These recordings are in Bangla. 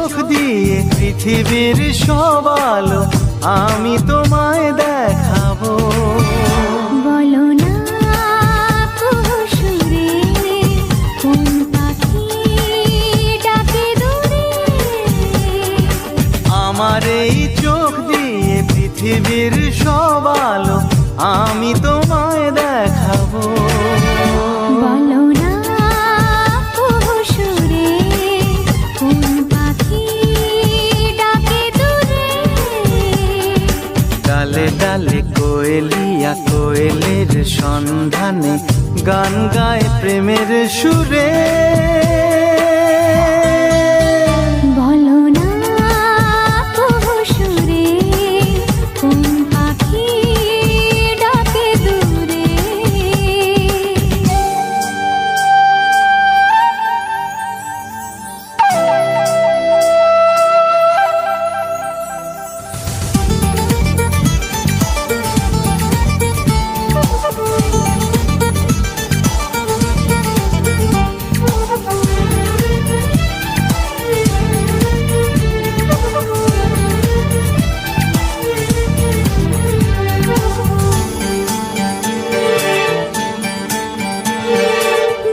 চোখ দিয়ে পৃথিবীর সব আলো আমি তোমায় দেখাবো। বলো না কুহুসুরে কোন পাখি ডাকে দূরে। আমার এই চোখ দিয়ে পৃথিবীর সব আলো আমি তোমায় দেখাবো। বলো না কুহুসুরে কোন পাখি ডাকে দূরে। ডালে ডালে কোয়েলিয়া কোয়েলের সন্ধানে গান গায় প্রেমের সুরে। বলো না কুহুসুরে কোন পাখি ডাকে দূরে।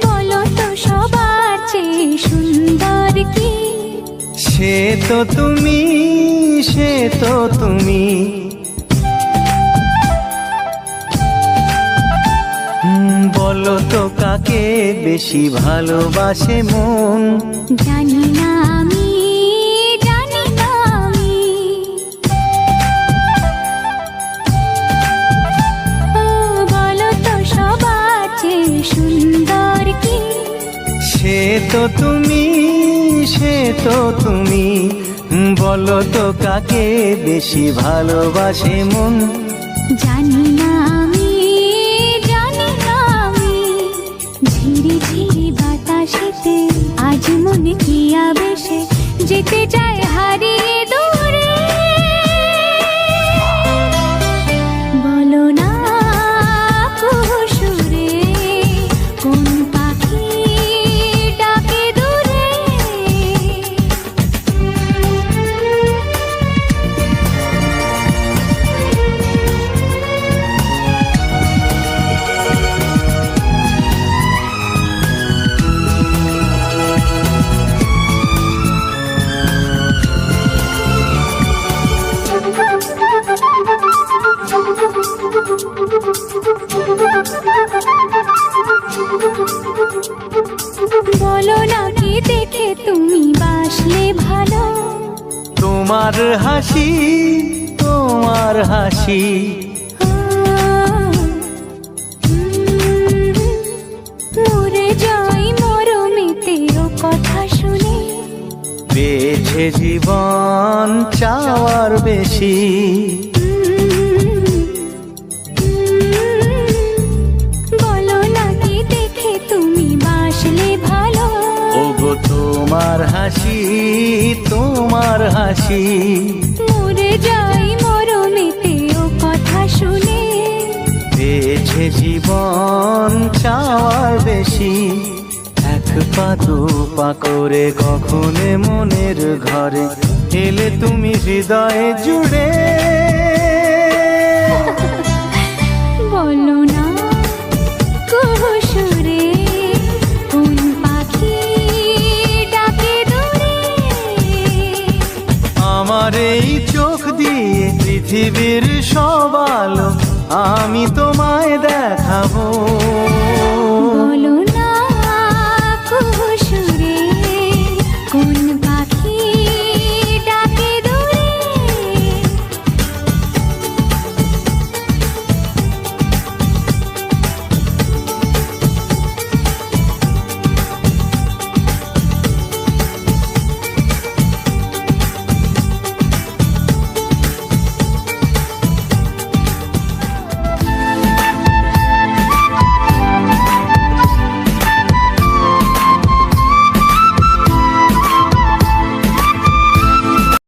বলো তো সবার চেয়ে সুন্দর কি? সে তো তুমি, সে তো তুমি। বলো তো কাকে বেশি ভালোবাসে মন? জানি না আমি, জানি না আমি। ও বলো তো সবার চেয়ে সুন্দর কি? সে তো তুমি, সে তো তুমি। বলো তো কাকে বেশি ভালোবাসে মন? জানি না আমি, জানি না আমি। ঝিরি ঝিরি বাতাসেতে আজ মনে কি আবেশে যেতে চায় হারিয়ে দূরে। বলো না কুহুসুরে কোন পাখি ডাকে দূরে। বলো না কি দেখে তুমি বাসলে ভালো। তোমার হাসি, তোমার হাসি। মরে যাই মরমেতে ও কথা শুনে। বেছে জীবন চাওয়ার বেশি। বলো না কি দেখে তুমি বাসলে ভালো। ওগো তোমার হাসি, তোমার হাসি। মরে যাই মরমেতে ও কথা শুনে। বেছে জীবন চাওয়ার বেশি। এক পা দু পা করে কখনো মনের ঘরে এলে তুমি হৃদয়ে জুড়ে। বলো না কুহুসুরে কোন পাখি ডাকে দূরে। আমার এই চোখ দিয়ে পৃথিবীর সব আলো আমি তোমায় দেখাবো। বলো